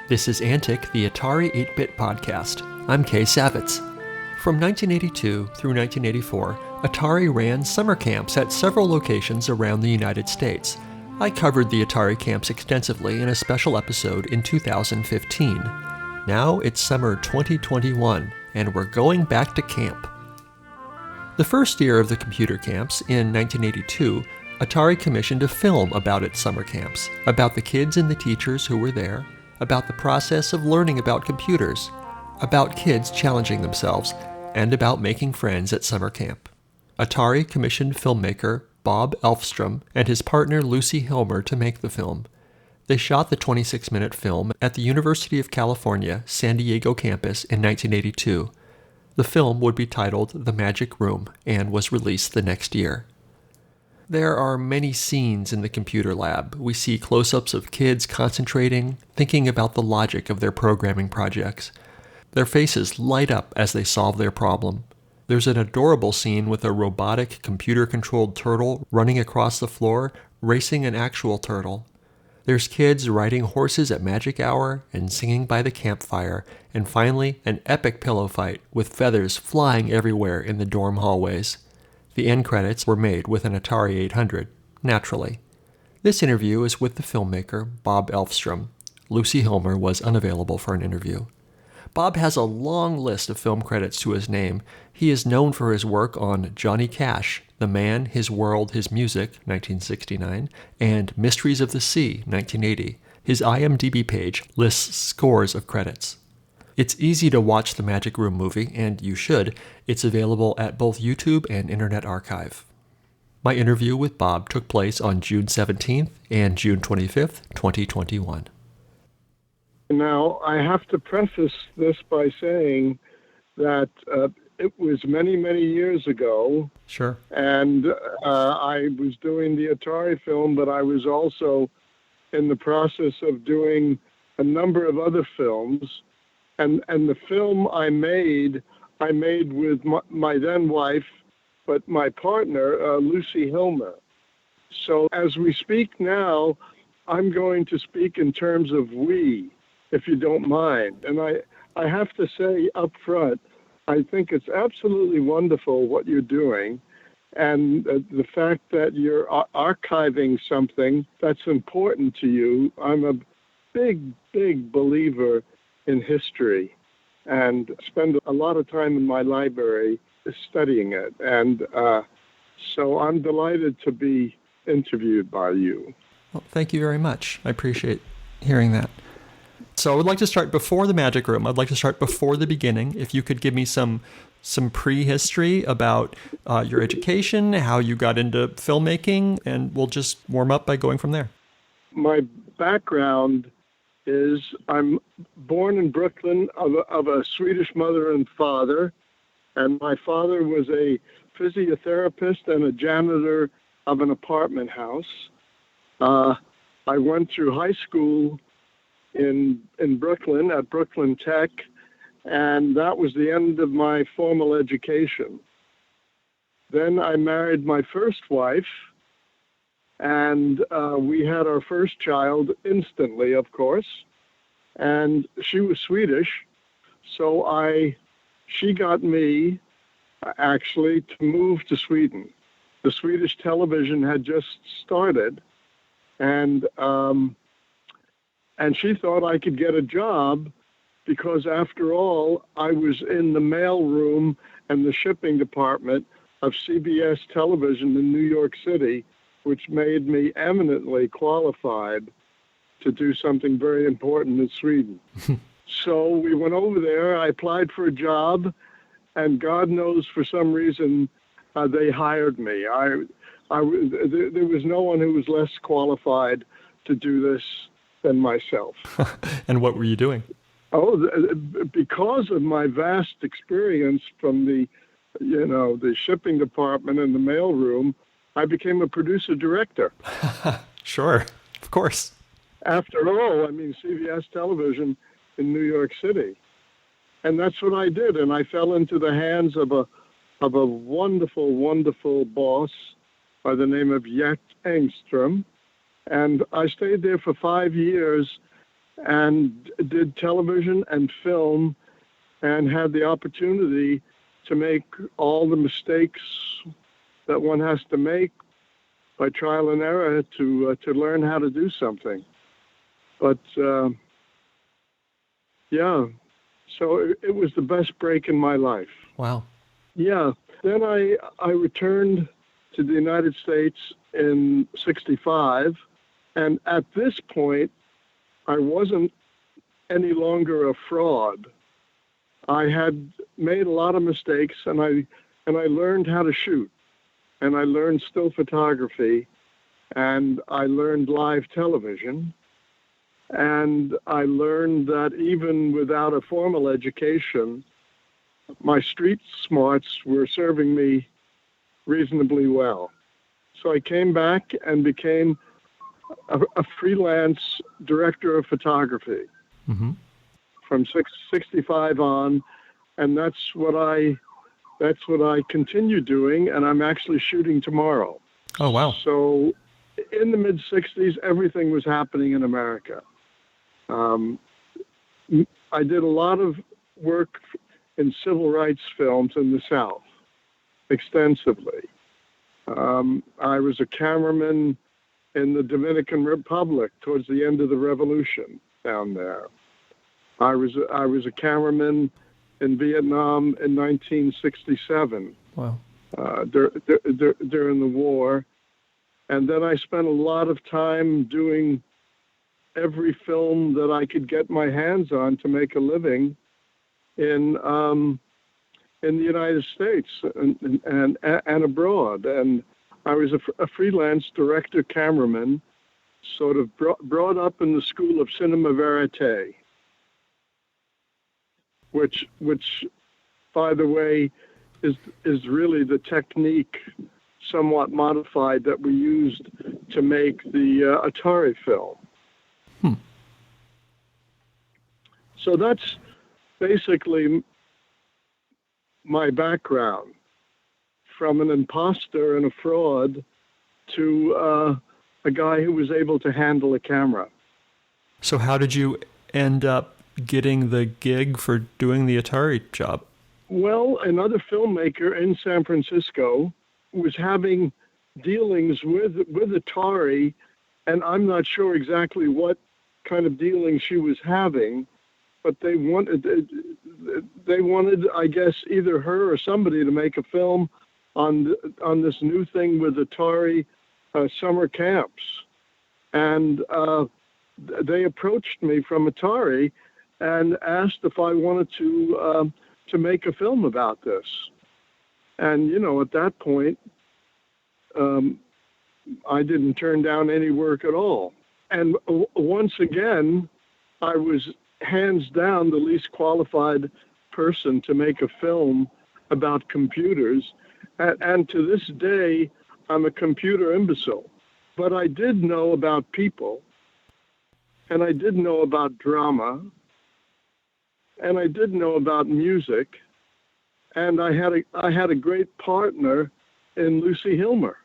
This is Antic, the Atari 8-Bit podcast. I'm Kay Savetz. From 1982 through 1984, Atari ran summer camps at several locations around the United States. I covered the Atari camps extensively in a special episode in 2015. Now it's summer 2021, and we're going back to camp. The first year of the computer camps, in 1982, Atari commissioned a film about its summer camps, about the kids and the teachers who were there, about the process of learning about computers, about kids challenging themselves, and about making friends at summer camp. Atari commissioned filmmaker Bob Elfstrom and his partner Lucy Hilmer to make the film. They shot the 26-minute film at the University of California, San Diego campus in 1982. The film would be titled The Magic Room and was released the next year. There are many scenes in the computer lab. We see close-ups of kids concentrating, thinking about the logic of their programming projects. Their faces light up as they solve their problem. There's an adorable scene with a robotic, computer-controlled turtle running across the floor, racing an actual turtle. There's kids riding horses at magic hour and singing by the campfire, and finally, an epic pillow fight with feathers flying everywhere in the dorm hallways. The end credits were made with an Atari 800, naturally. This interview is with the filmmaker, Bob Elfstrom. Lucy Hilmer was unavailable for an interview. Bob has a long list of film credits to his name. He is known for his work on Johnny Cash, The Man, His World, His Music, 1969, and Mysteries of the Sea, 1980. His IMDb page lists scores of credits. It's easy to watch the Magic Room movie, and you should. It's available at both YouTube and Internet Archive. My interview with Bob took place on June 17th and June 25th, 2021. Now, I have to preface this by saying that it was many, many years ago. Sure. And I was doing the Atari film, but I was also in the process of doing a number of other films. And the film I made with my then wife, but my partner, Lucy Hilmer. So as we speak now, I'm going to speak in terms of we, if you don't mind. And I have to say up front, I think it's absolutely wonderful what you're doing. And the fact that you're archiving something that's important to you, I'm a big, big believer in history and spend a lot of time in my library studying it. And so I'm delighted to be interviewed by you. Well, thank you very much. I appreciate hearing that. So I would like to start before the Magic Room. I'd like to start before the beginning. If you could give me some prehistory about your education, how you got into filmmaking, and we'll just warm up by going from there. My background is I'm born in Brooklyn of a Swedish mother and father, and my father was a physiotherapist and a janitor of an apartment house. I went through high school in Brooklyn at Brooklyn Tech, and that was the end of my formal education. Then I married my first wife, and we had our first child instantly, of course, and she was Swedish, so she got me actually to move to Sweden. The Swedish television had just started, and she thought I could get a job because, after all, I was in the mail room and the shipping department of CBS television in New York City, which made me eminently qualified to do something very important in Sweden. So we went over there. I applied for a job, and God knows for some reason they hired me. There was no one who was less qualified to do this than myself. And what were you doing? Oh, because of my vast experience from the shipping department and the mailroom, I became a producer-director. Sure, of course. After all, CBS television in New York City. And that's what I did. And I fell into the hands of a wonderful, wonderful boss by the name of Bob Elfstrom. And I stayed there for 5 years and did television and film and had the opportunity to make all the mistakes that one has to make by trial and error to learn how to do something. But yeah, so it was the best break in my life. Wow. Yeah. Then I returned to the United States in '65, and at this point, I wasn't any longer a fraud. I had made a lot of mistakes, and I learned how to shoot, and I learned still photography, and I learned live television, and I learned that even without a formal education, my street smarts were serving me reasonably well. So I came back and became a freelance director of photography from 65 on, and that's what I continue doing, and I'm actually shooting tomorrow. Oh, wow. So in the mid-'60s, everything was happening in America. I did a lot of work in civil rights films in the South, extensively. I was a cameraman in the Dominican Republic towards the end of the revolution down there. I was a cameraman in Vietnam in 1967. Wow. During the war. And then I spent a lot of time doing every film that I could get my hands on to make a living in the United States and abroad. And I was a freelance director cameraman, sort of brought up in the school of cinema verite, which by the way is really the technique, somewhat modified, that we used to make the Atari film. So that's basically my background, from an imposter and a fraud to a guy who was able to handle a camera. So how did you end up getting the gig for doing the Atari job? Well, another filmmaker in San Francisco was having dealings with Atari, and I'm not sure exactly what kind of dealings she was having, but they wanted, I guess, either her or somebody to make a film on this new thing with Atari summer camps. And they approached me from Atari and asked if I wanted to make a film about this. And, you know, at that point, I didn't turn down any work at all. And once again, I was hands down the least qualified person to make a film about computers. And to this day, I'm a computer imbecile. But I did know about people, and I did know about drama, and I did know about music, and I had a great partner in Lucy Hilmer.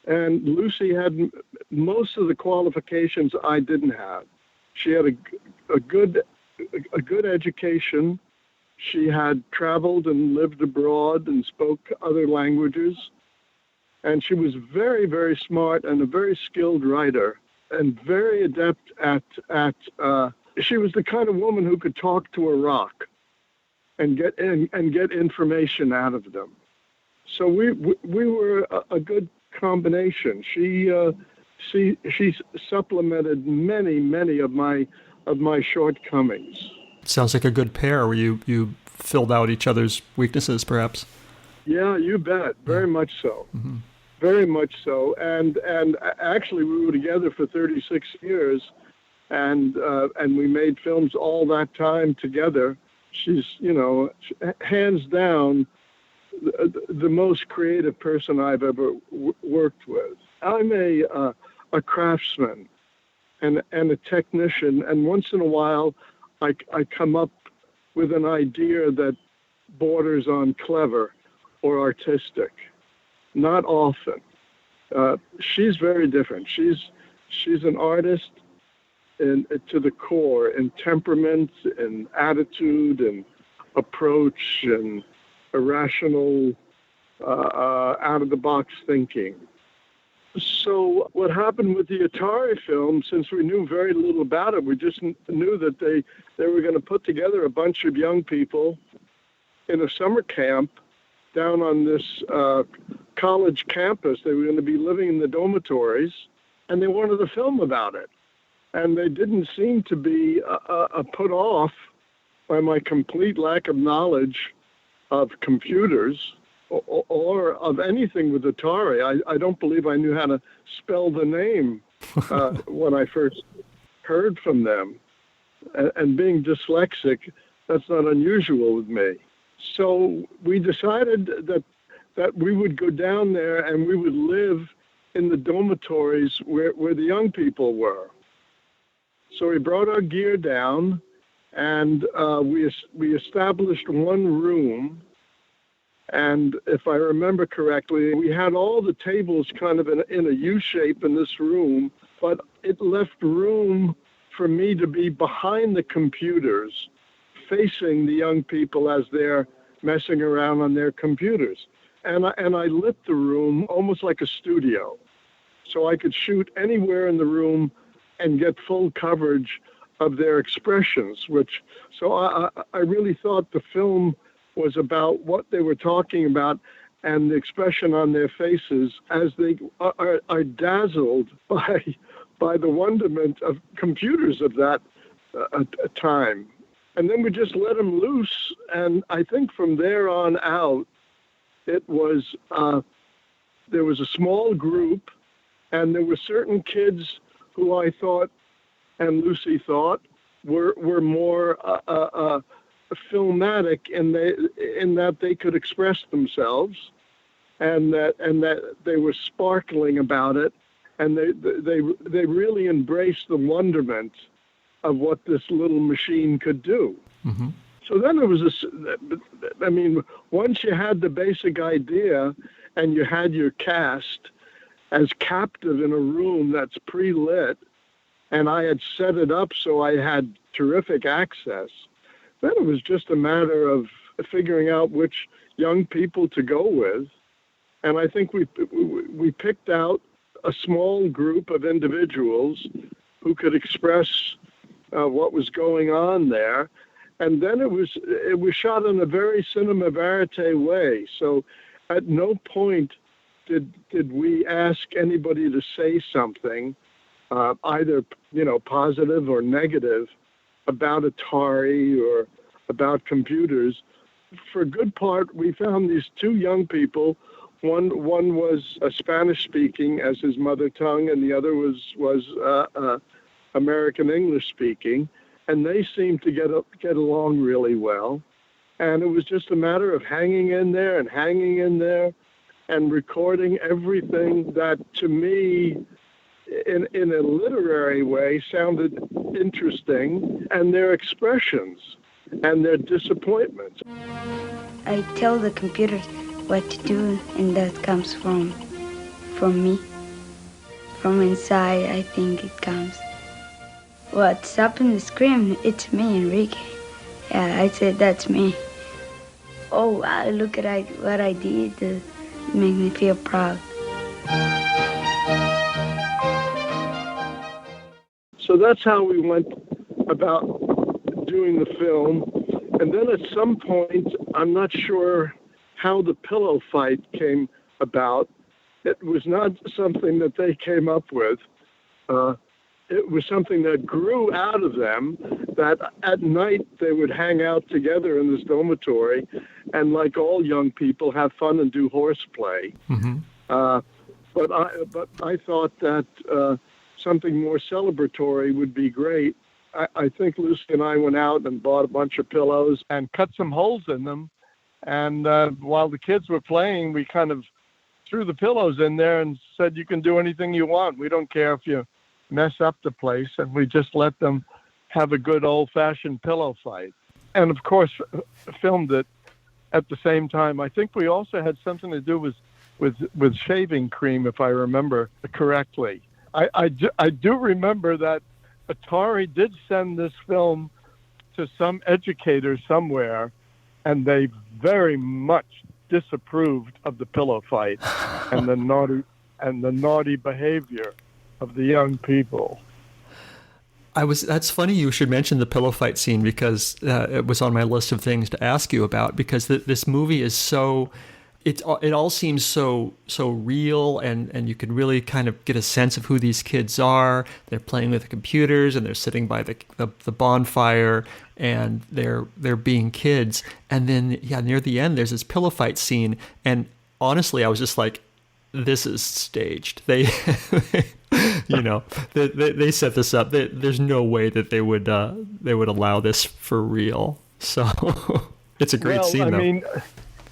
And Lucy had most of the qualifications I didn't have. She had a good education. She had traveled and lived abroad and spoke other languages. And she was very, very smart and a very skilled writer and very adept at she was the kind of woman who could talk to a rock and get information out of them. So we were a good combination. She supplemented many of my shortcomings. Sounds like a good pair where you filled out each other's weaknesses, perhaps. Yeah, you bet. Very much so. Mm-hmm. Very much so. And actually, we were together for 36 years, and we made films all that time together. She's, you know, hands down, the most creative person I've ever worked with. I'm a craftsman and a technician, and once in a while, I come up with an idea that borders on clever or artistic. Not often. She's very different. She's an artist, to the core in temperament and attitude and approach and irrational, out-of-the-box thinking. So what happened with the Atari film, since we knew very little about it, we just knew that they were going to put together a bunch of young people in a summer camp down on this college campus. They were going to be living in the dormitories, and they wanted to film about it. And they didn't seem to be put off by my complete lack of knowledge of computers or of anything with Atari. I don't believe I knew how to spell the name when I first heard from them. And being dyslexic, that's not unusual with me. So we decided that we would go down there and we would live in the dormitories where the young people were. So we brought our gear down, and we established one room. And if I remember correctly, we had all the tables kind of in a U shape in this room, but it left room for me to be behind the computers, facing the young people as they're messing around on their computers. And I lit the room almost like a studio. So I could shoot anywhere in the room and get full coverage of their expressions, so I really thought the film was about what they were talking about and the expression on their faces as they are dazzled by the wonderment of computers of that time. And then we just let them loose, and I think from there on out, it was there was a small group, and there were certain kids who I thought, and Lucy thought, were more filmatic in that they could express themselves, and that they were sparkling about it, and they really embraced the wonderment of what this little machine could do. Mm-hmm. So then it was once you had the basic idea and you had your cast as captive in a room that's pre-lit, and I had set it up so I had terrific access, then it was just a matter of figuring out which young people to go with. And I think we picked out a small group of individuals who could express what was going on there. And then it was shot in a very cinema verite way. So at no point did we ask anybody to say something, either positive or negative, about Atari or about computers. For a good part, we found these two young people. One was Spanish speaking as his mother tongue, and the other was American English speaking, and they seemed to get along really well. And it was just a matter of hanging in there and recording everything that, to me, in a literary way, sounded interesting, and their expressions and their disappointments. I tell the computers what to do, and that comes from me. From inside, I think it comes. What's up in the screen? It's me, Enrique. Yeah, I said that's me. Oh, look at what I did. It made me feel proud. So that's how we went about doing the film. And then at some point, I'm not sure how the pillow fight came about. It was not something that they came up with. It was something that grew out of them, that at night they would hang out together in this dormitory and, like all young people, have fun and do horseplay. Mm-hmm. But I thought that something more celebratory would be great. I think Lucy and I went out and bought a bunch of pillows and cut some holes in them. And while the kids were playing, we kind of threw the pillows in there and said, you can do anything you want. We don't care if you mess up the place. And we just let them have a good old-fashioned pillow fight. And, of course, filmed it at the same time. I think we also had something to do with shaving cream, if I remember correctly. I do remember that Atari did send this film to some educator somewhere, and they very much disapproved of the pillow fight and the naughty behavior of the young people. That's funny you should mention the pillow fight scene, because it was on my list of things to ask you about, because this movie is so, it all seems so real, and you can really kind of get a sense of who these kids are. They're playing with the computers, and they're sitting by the bonfire, and they're being kids. And then near the end there's this pillow fight scene, and honestly I was just like, this is staged. They they set this up. There's no way that they would allow this for real. So it's a great scene, though. I mean,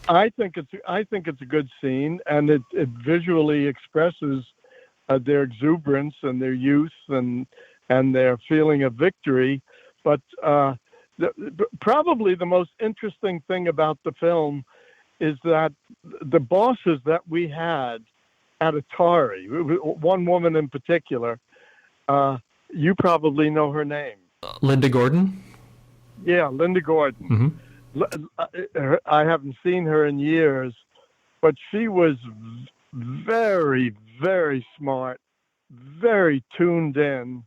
I think it's a good scene, and it visually expresses their exuberance and their youth and their feeling of victory. But probably the most interesting thing about the film is that the bosses that we had at Atari, one woman in particular, you probably know her name. Linda Gordon? Yeah, Linda Gordon. Mm-hmm. I haven't seen her in years, but she was very, very smart, very tuned in,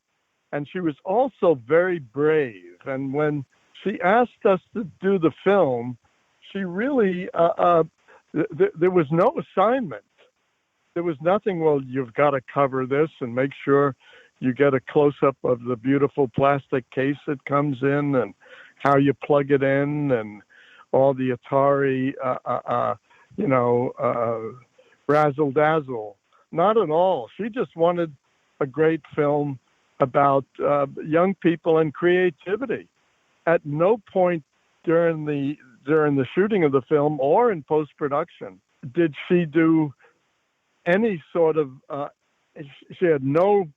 and she was also very brave. And when she asked us to do the film, she really, there was no assignment. There was nothing, well, you've got to cover this and make sure you get a close-up of the beautiful plastic case that comes in and how you plug it in and all the Atari, razzle-dazzle. Not at all. She just wanted a great film about young people and creativity. At no point during the shooting of the film or in post-production did she do any sort of she had no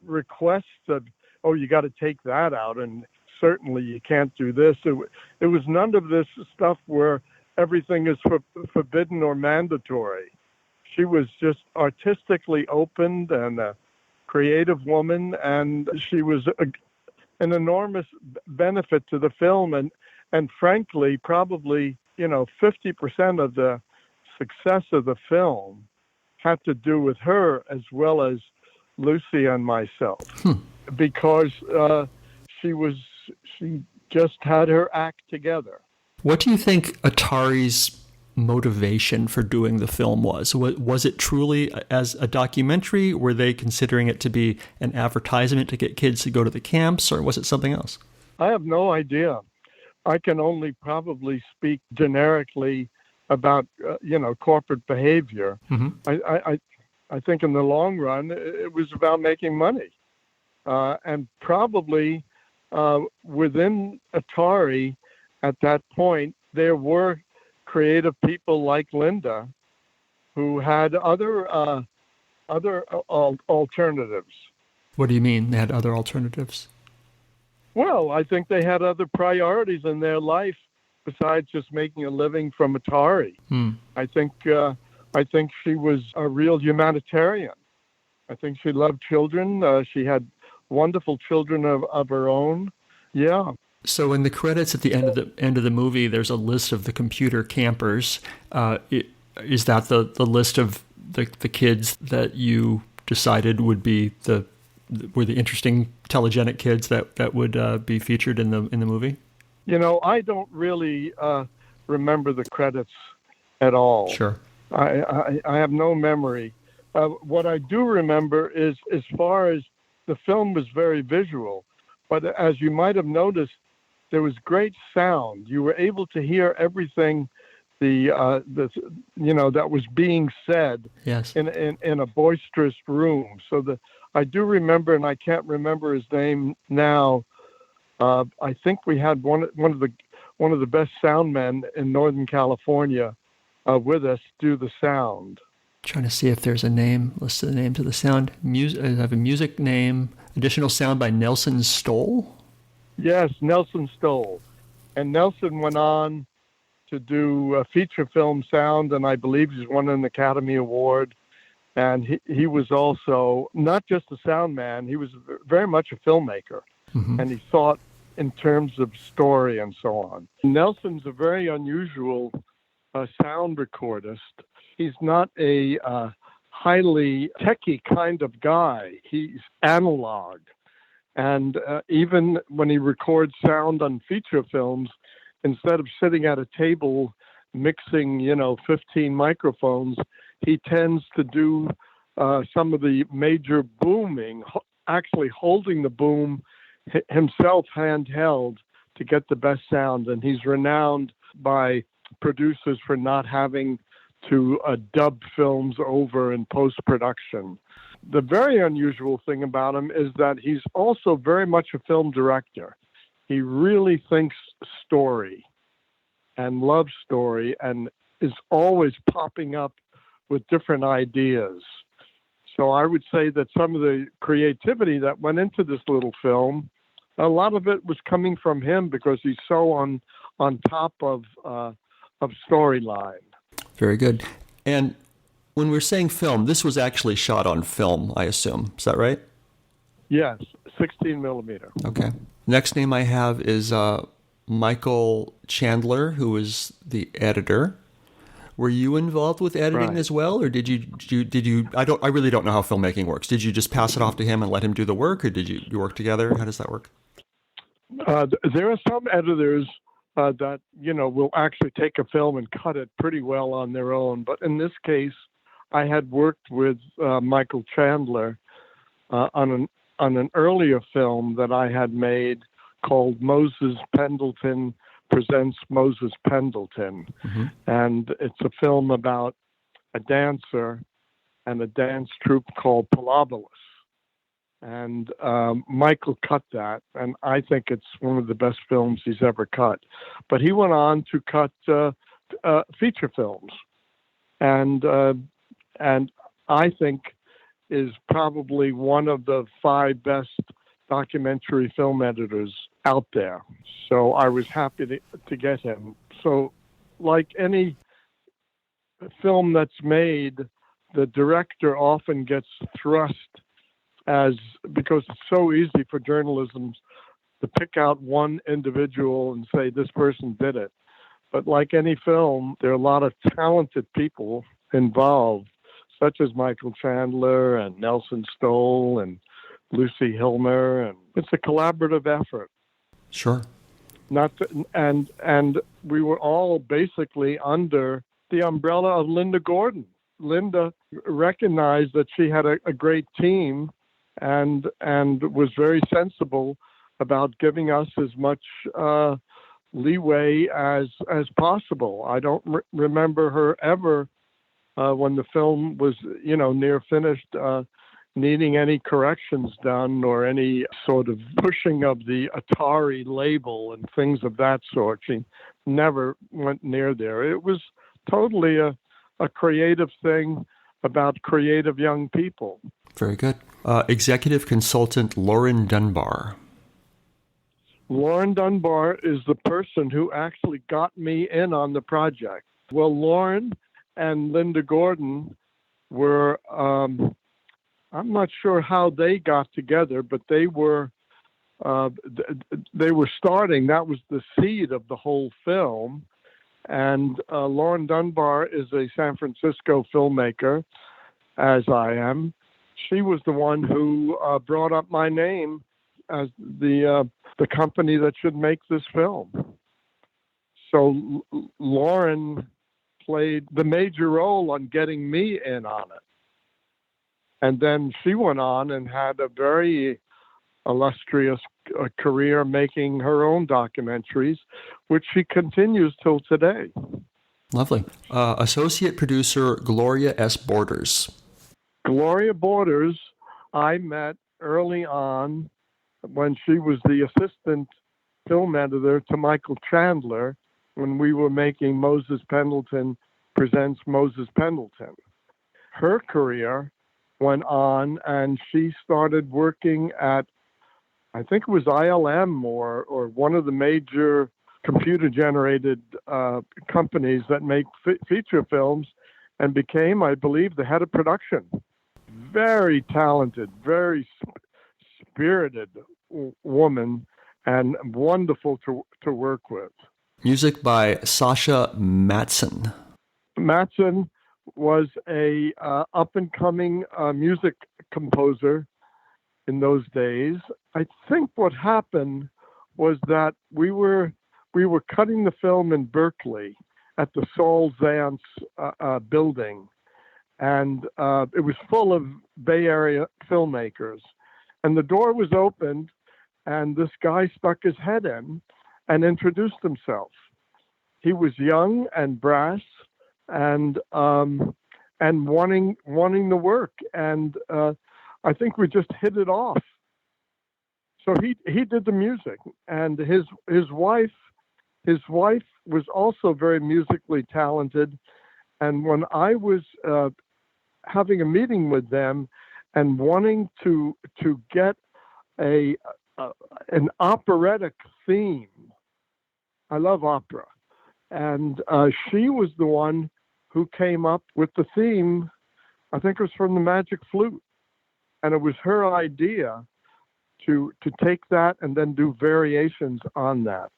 requests of, oh, you got to take that out, and certainly you can't do this. It was none of this stuff where everything is forbidden or mandatory. She was just artistically open and a creative woman, and she was an enormous benefit to the film, and frankly, probably 50% of the success of the film had to do with her as well as Lucy and myself, because she just had her act together. What do you think Atari's motivation for doing the film was? Was it truly as a documentary? Were they considering it to be an advertisement to get kids to go to the camps, or was it something else? I have no idea. I can only probably speak generically about corporate behavior. Mm-hmm. I think in the long run it was about making money, and probably within Atari at that point there were creative people like Linda who had other alternatives. What do you mean they had other alternatives? Well, I think they had other priorities in their life besides just making a living from Atari. I think she was a real humanitarian. I think she loved children. She had wonderful children of her own. Yeah. So in the credits at the end of the movie, there's a list of the computer campers. Is that the list of the kids that you decided would be the interesting, telegenic kids that would be featured in the movie? I don't really remember the credits at all. Sure. I have no memory. What I do remember is, as far as the film was very visual, but as you might have noticed, there was great sound. You were able to hear everything that was being said. Yes. in a boisterous room. So I do remember, and I can't remember his name now. I think we had one of the best sound men in Northern California with us do the sound. Trying to see if there's a name. List of the names of the sound. I have a music name. Additional sound by Nelson Stoll. Yes, Nelson Stoll. And Nelson went on to do feature film sound, and I believe he's won an Academy Award. And he was also not just a sound man, he was very much a filmmaker. Mm-hmm. And he thought in terms of story and so on. Nelson's a very unusual sound recordist. He's not a highly techie kind of guy. He's analog. And even when he records sound on feature films, instead of sitting at a table mixing, 15 microphones, he tends to do some of the major booming, actually holding the boom himself handheld to get the best sound. And he's renowned by producers for not having to dub films over in post-production. The very unusual thing about him is that he's also very much a film director. He really thinks story and loves story and is always popping up with different ideas. So I would say that some of the creativity that went into this little film, a lot of it was coming from him because he's so on top of storyline. Very good. And when we're saying film, this was actually shot on film, I assume. Is that right? Yes, 16 millimeter. Okay. Next name I have is Michael Chandler, who is the editor. Were you involved with editing as well, or did you? I really don't know how filmmaking works. Did you just pass it off to him and let him do the work, or did you work together? How does that work? There are some editors that will actually take a film and cut it pretty well on their own. But in this case, I had worked with Michael Chandler on an earlier film that I had made called Moses Pendleton Presents Moses Pendleton. Mm-hmm. And it's a film about a dancer and a dance troupe called Palabolus. And Michael cut that, and I think it's one of the best films he's ever cut. But he went on to cut feature films, and I think is probably one of the 5 best documentary film editors out there. So I was happy to get him. So like any film that's made, the director often gets thrust because it's so easy for journalism to pick out one individual and say this person did it. But like any film, there are a lot of talented people involved, such as Michael Chandler and Nelson Stoll and Lucy Hilmer, and it's a collaborative effort. Sure. And we were all basically under the umbrella of Linda Gordon. Linda recognized that she had a great team and was very sensible about giving us as much leeway as possible. I don't remember her ever when the film was near finished needing any corrections done or any sort of pushing of the Atari label and things of that sort. She never went near there. It was totally a creative thing about creative young people. Very good. Executive consultant Lauren Dunbar. Lauren Dunbar is the person who actually got me in on the project. Well, Lauren and Linda Gordon were, I'm not sure how they got together, but they were starting. That was the seed of the whole film. And Lauren Dunbar is a San Francisco filmmaker, as I am. She was the one who brought up my name as the company that should make this film. So Lauren played the major role on getting me in on it. And then she went on and had a very illustrious career making her own documentaries, which she continues till today. Lovely. Associate producer Gloria S. Borders. Gloria Borders, I met early on when she was the assistant film editor to Michael Chandler when we were making Moses Pendleton Presents Moses Pendleton. Her career went on and she started working at, I think it was ILM or one of the major computer-generated companies that make feature films. and became, I believe, the head of production. Very talented, very spirited woman, and wonderful to work with. Music by Sasha Matson. Matson was a up-and-coming music composer in those days. I think what happened was that we were cutting the film in Berkeley at the Saul Zaentz building, and it was full of Bay Area filmmakers. And the door was opened, and this guy stuck his head in and introduced himself. He was young and brass, and wanting the work, and I think we just hit it off. So he did the music, and his wife was also very musically talented. And when I was having a meeting with them and wanting to get an operatic theme, I love opera, and she was the one who came up with the theme. I think it was from the Magic Flute, and it was her idea to take that and then do variations on that.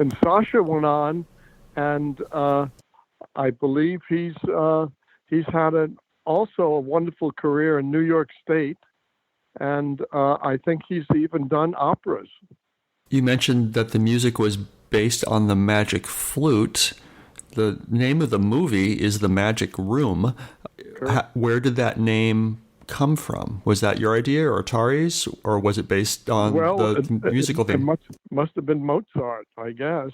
And Sasha went on, and I believe he's had also a wonderful career in New York State, and I think he's even done operas. You mentioned that the music was based on the Magic Flute. The name of the movie is The Magic Room. Where did that name come from? Was that your idea or Atari's, or was it based on the musical theme? It must have been Mozart, I guess.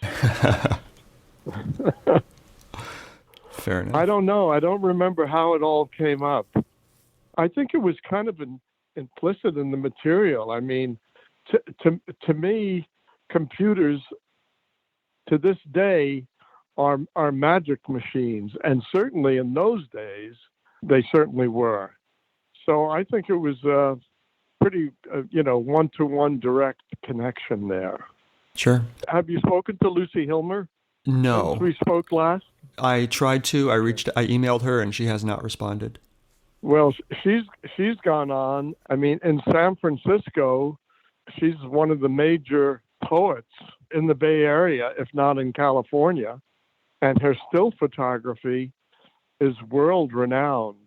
Fair enough. I don't know. I don't remember how it all came up. I think it was kind of implicit in the material. I mean, to me, computers to this day are magic machines, and certainly in those days, they certainly were. So I think it was a pretty, one-to-one direct connection there. Sure. Have you spoken to Lucy Hilmer? No. Since we spoke last? I tried to. I emailed her, and she has not responded. Well, she's gone on. I mean, in San Francisco, she's one of the major poets in the Bay Area, if not in California, and her still photography is world-renowned.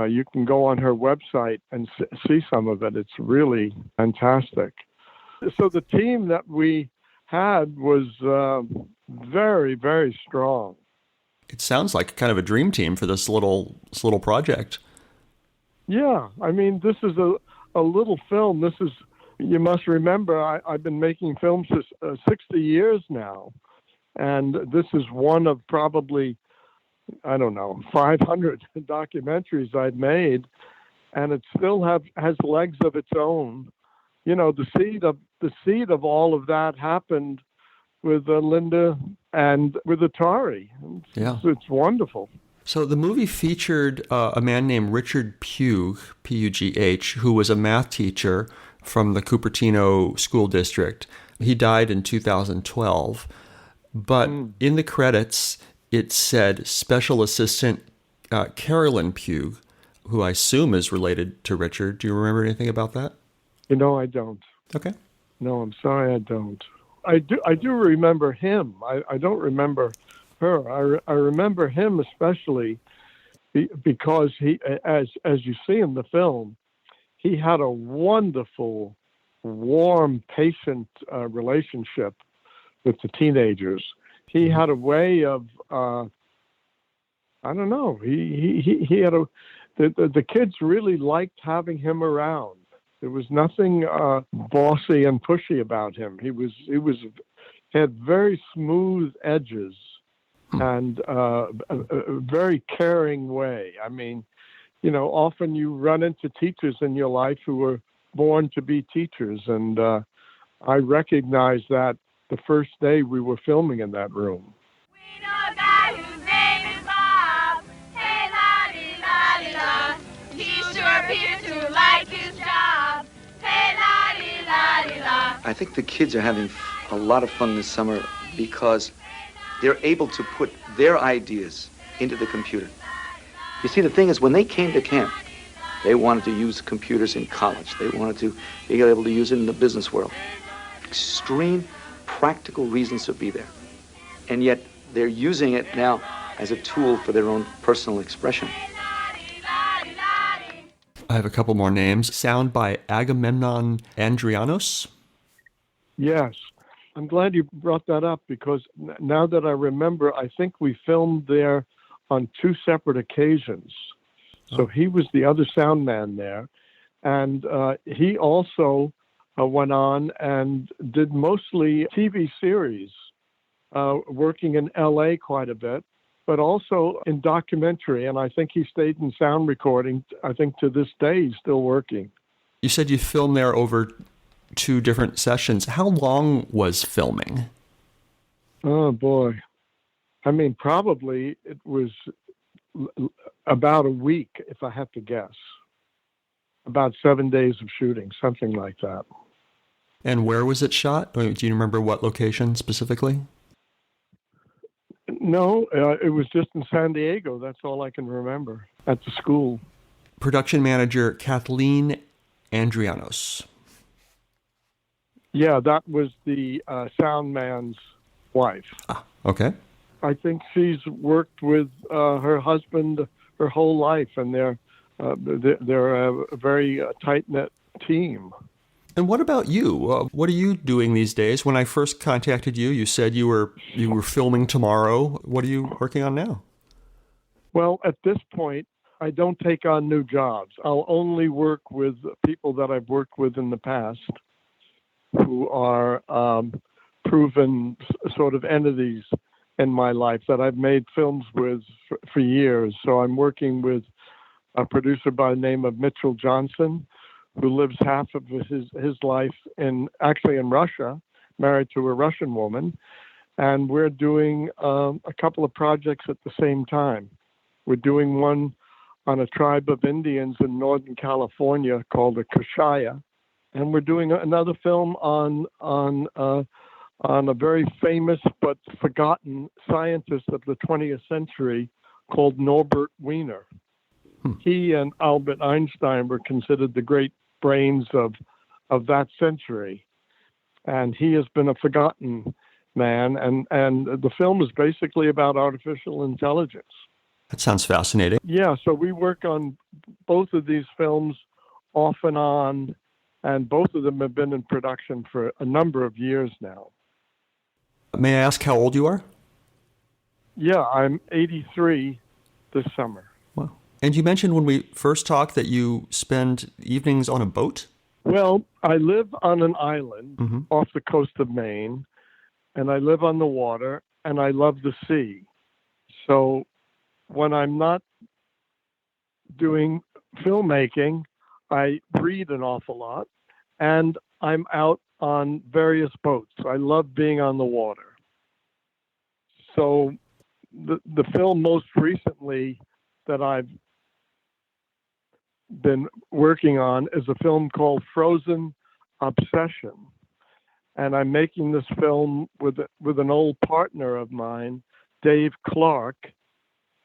You can go on her website and see some of it. It's really fantastic. So the team that we had was very, very strong. It sounds like kind of a dream team for this little project. Yeah, I mean, this is a little film. You must remember, I've been making films for 60 years now, and this is one of probably, 500 documentaries I've made, and it still has legs of its own. You know, the seed of all of that happened with Linda and with Atari. It's wonderful. So the movie featured a man named Richard Pugh, P-U-G-H, who was a math teacher from the Cupertino School District. He died in 2012. But in the credits, it said Special Assistant Carolyn Pugh, who I assume is related to Richard. Do you remember anything about that? I don't. Okay. No, I'm sorry, I don't. I do remember him. I don't remember her. I remember him especially because he, as you see in the film, he had a wonderful, warm, patient relationship with the teenagers. He had a way of, I don't know. He had the kids really liked having him around. There was nothing bossy and pushy about him. He had very smooth edges and a very caring way. I mean, often you run into teachers in your life who were born to be teachers, and I recognize that the first day we were filming in that room. We know a guy whose name is Bob. Hey, la-di-la-di-la. He sure appears to like his job. Hey, la-di-la-di-la. I think the kids are having a lot of fun this summer because they're able to put their ideas into the computer. You see, the thing is, when they came to camp, they wanted to use computers in college. They wanted to be able to use it in the business world. Extreme practical reasons to be there. And yet they're using it now as a tool for their own personal expression. I have a couple more names. Sound by Agamemnon Andrianos. Yes. I'm glad you brought that up because now that I remember, I think we filmed there on 2 separate occasions. So he was the other sound man there. And he also went on and did mostly TV series, working in LA quite a bit, but also in documentary. And I think he stayed in sound recording. I think to this day, he's still working. You said you filmed there over 2 different sessions. How long was filming? Oh, boy. I mean, probably it was about a week, if I have to guess. About 7 days of shooting, something like that. And where was it shot? Do you remember what location specifically? No, it was just in San Diego. That's all I can remember, at the school. Production manager Kathleen Andrianos. Yeah, that was the sound man's wife. Ah, okay. I think she's worked with her husband her whole life, and they're a very tight-knit team. And what about you? What are you doing these days? When I first contacted you, you said you were filming tomorrow. What are you working on now? Well, at this point, I don't take on new jobs. I'll only work with people that I've worked with in the past who are proven sort of entities in my life that I've made films with for years. So I'm working with a producer by the name of Mitchell Johnson, who lives half of his life in Russia, married to a Russian woman. And we're doing a couple of projects at the same time. We're doing one on a tribe of Indians in Northern California called the Kashaya. And we're doing another film on a very famous but forgotten scientist of the 20th century called Norbert Wiener. He and Albert Einstein were considered the great brains of that century. And he has been a forgotten man. And the film is basically about artificial intelligence. That sounds fascinating. Yeah, so we work on both of these films off and on, and both of them have been in production for a number of years now. May I ask how old you are? Yeah, I'm 83 this summer. Wow. And you mentioned when we first talked that you spend evenings on a boat? Well, I live on an island off the coast of Maine, and I live on the water, and I love the sea. So when I'm not doing filmmaking, I read an awful lot, and I'm out on various boats. I love being on the water. So the film most recently that I've been working on is a film called Frozen Obsession. And I'm making this film with an old partner of mine, Dave Clark.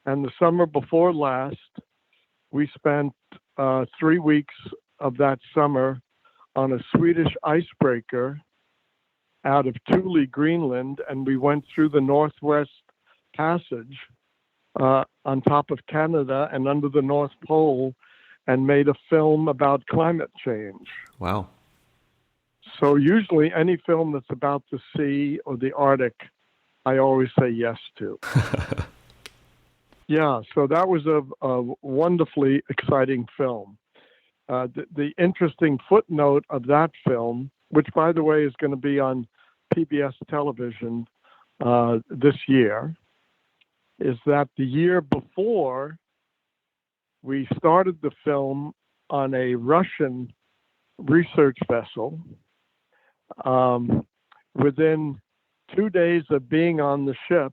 And the summer before last, we spent 3 weeks of that summer on a Swedish icebreaker out of Thule, Greenland, and we went through the Northwest Passage on top of Canada and under the North Pole and made a film about climate change. Wow. So usually any film that's about the sea or the Arctic, I always say yes to. Yeah, so that was a wonderfully exciting film. The interesting footnote of that film, which, by the way, is going to be on PBS television this year, is that the year before, we started the film on a Russian research vessel. Within 2 days of being on the ship,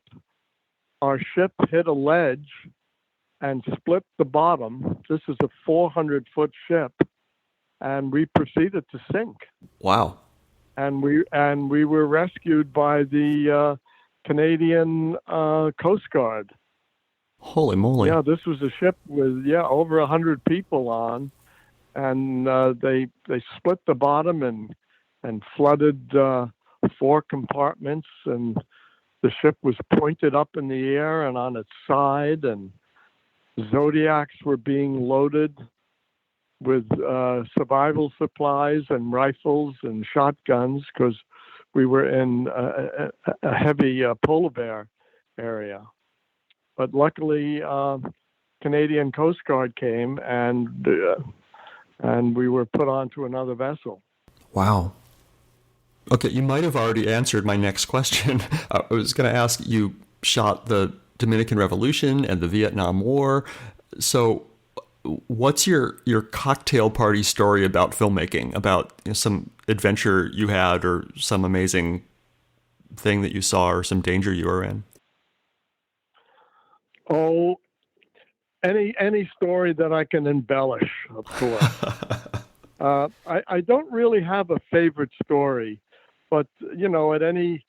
our ship hit a ledge and split the bottom. This is a 400-foot ship, and we proceeded to sink. Wow. And we were rescued by the Canadian Coast Guard. Holy moly. Yeah, this was a ship with over 100 people on, and they split the bottom and flooded 4 compartments, and the ship was pointed up in the air and on its side, and Zodiacs were being loaded with survival supplies and rifles and shotguns because we were in a heavy polar bear area. But luckily, Canadian Coast Guard came and we were put onto another vessel. Wow. Okay, you might have already answered my next question. I was going to ask, you shot the Dominican Revolution and the Vietnam War. So what's your cocktail party story about filmmaking, about some adventure you had or some amazing thing that you saw or some danger you were in? Oh, any story that I can embellish, of course. I don't really have a favorite story, but at any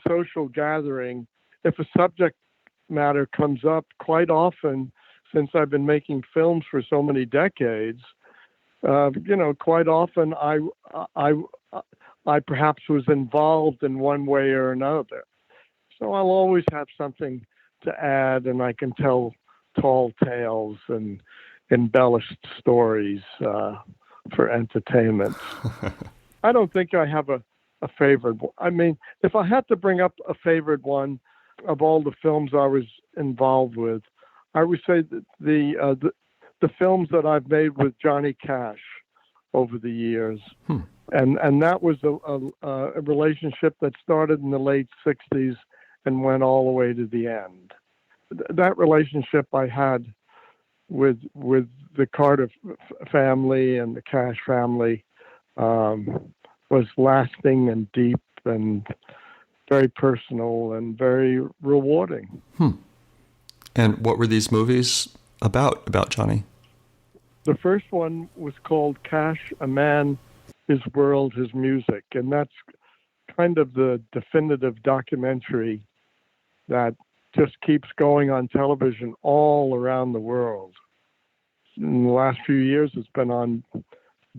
social gathering, if a subject matter comes up, quite often, since I've been making films for so many decades, quite often I perhaps was involved in one way or another. So I'll always have something to add, and I can tell tall tales and embellished stories for entertainment. I don't think I have a favorite. I mean, if I had to bring up a favorite one of all the films I was involved with, I would say that the films that I've made with Johnny Cash over the years, and that was a relationship that started in the late '60s and went all the way to the end. That relationship I had with the Carter family and the Cash family was lasting and deep and very personal and very rewarding. And what were these movies about Johnny? The first one was called Cash, a Man, His World, His Music, and that's kind of the definitive documentary that just keeps going on television all around the world. In the last few years, it's been on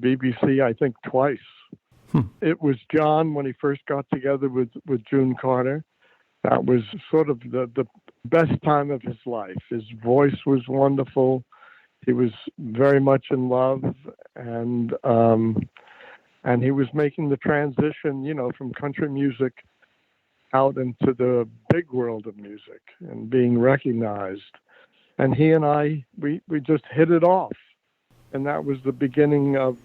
BBC, I think, twice. It was John when he first got together with June Carter. That was sort of the best time of his life. His voice was wonderful. He was very much in love, and he was making the transition, from country music out into the big world of music and being recognized. And he and I, we just hit it off, and that was the beginning of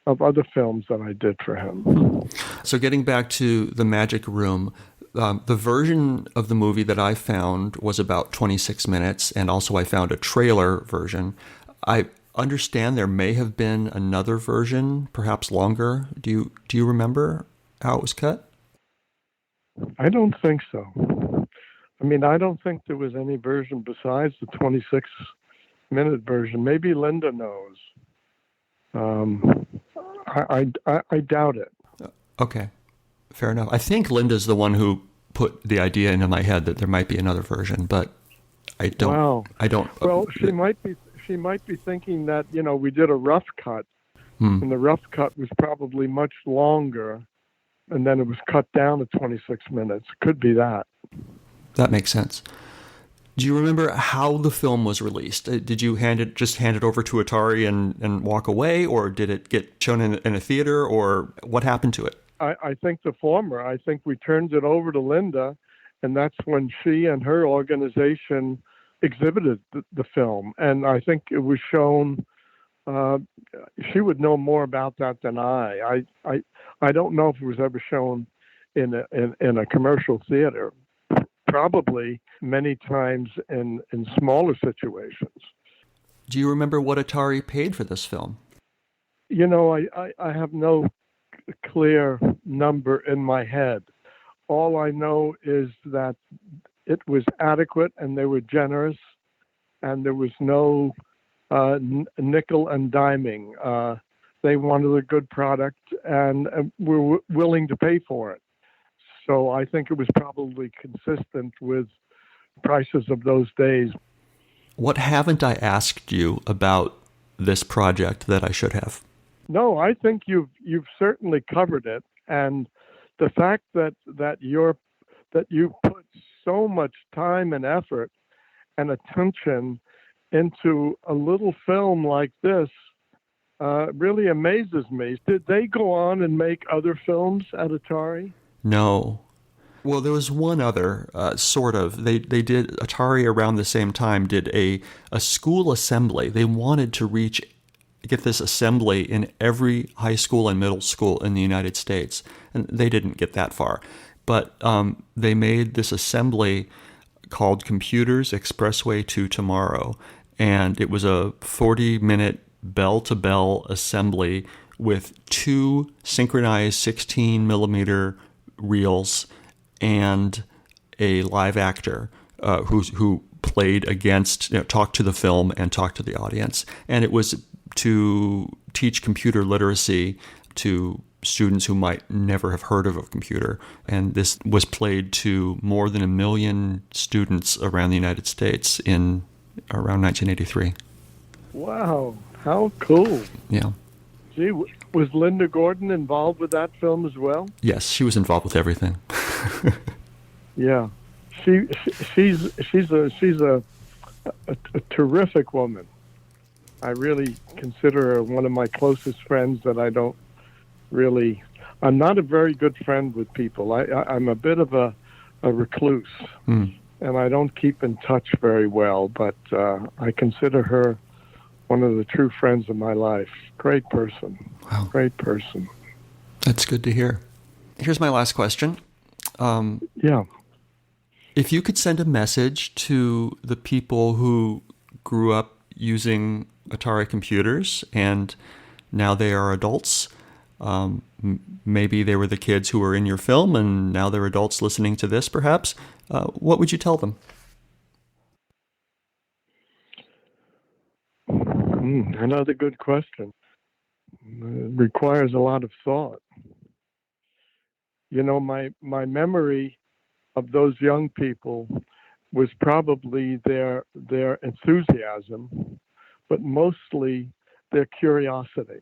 other films that I did for him. So getting back to The Magic Room, the version of the movie that I found was about 26 minutes, and also I found a trailer version. I understand there may have been another version, perhaps longer. Do you remember how it was cut? I don't think so. I mean, I don't think there was any version besides the 26-minute version. Maybe Linda knows. I doubt it. Okay, fair enough. I think Linda's the one who put the idea into my head that there might be another version, but I don't. Wow. I don't. Well, she might be thinking that we did a rough cut, and the rough cut was probably much longer, and then it was cut down to 26 minutes. Could be that. That makes sense. Do you remember how the film was released? Did you hand it over to Atari and walk away, or did it get shown in a theater, or what happened to it? I think the former. I think we turned it over to Linda, and that's when she and her organization exhibited the film. And I think it was shown. She would know more about that than I don't know if it was ever shown in a commercial theater. Probably many times in smaller situations. Do you remember what Atari paid for this film? I have no clear number in my head. All I know is that it was adequate and they were generous and there was no nickel and diming. They wanted a good product and were willing to pay for it. So I think it was probably consistent with prices of those days. What haven't I asked you about this project that I should have? No, I think you've certainly covered it, and the fact that you put so much time and effort and attention into a little film like this really amazes me. Did they go on and make other films at Atari? No. Well, there was one other, sort of. They did, Atari around the same time did a school assembly. They wanted to get this assembly in every high school and middle school in the United States. And they didn't get that far. But they made this assembly called Computers Expressway to Tomorrow. And it was a 40-minute bell-to-bell assembly with 2 synchronized 16-millimeter reels and a live actor who played against, talked to the film and talked to the audience. And it was to teach computer literacy to students who might never have heard of a computer. And this was played to more than 1 million students around the United States in around 1983. Wow, how cool. Yeah. Gee, was Linda Gordon involved with that film as well? Yes, she was involved with everything. Yeah, she's a terrific woman. I really consider her one of my closest friends that I don't really. I'm not a very good friend with people. I'm a bit of a recluse, and I don't keep in touch very well. But I consider her one of the true friends of my life. Great person. Wow. Great person. That's good to hear. Here's my last question. Yeah. If you could send a message to the people who grew up using Atari computers and now they are adults, maybe they were the kids who were in your film and now they're adults listening to this perhaps, what would you tell them? Another good question. It requires a lot of thought. My memory of those young people was probably their enthusiasm, but mostly their curiosity.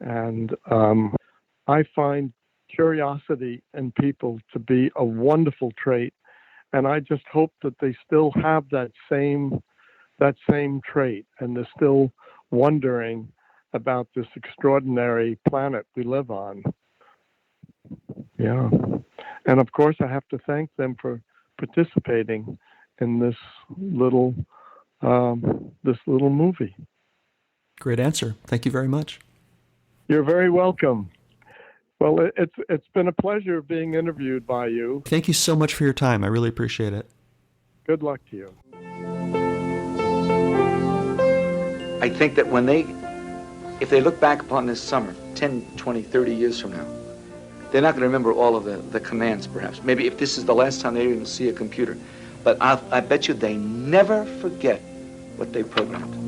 And I find curiosity in people to be a wonderful trait, and I just hope that they still have that same trait, and they're still wondering about this extraordinary planet we live on. Yeah. And of course, I have to thank them for participating in this little movie. Great answer. Thank you very much. You're very welcome. Well, it's been a pleasure being interviewed by you. Thank you so much for your time. I really appreciate it. Good luck to you. I think that if they look back upon this summer, 10, 20, 30 years from now, they're not going to remember all of the commands, perhaps. Maybe if this is the last time they even see a computer. But I bet you they never forget what they programmed.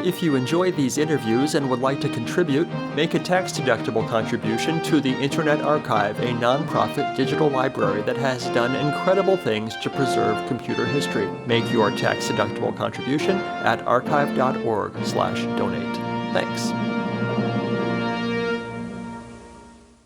If you enjoy these interviews and would like to contribute, make a tax-deductible contribution to the Internet Archive, a nonprofit digital library that has done incredible things to preserve computer history. Make your tax-deductible contribution at archive.org/donate. Thanks.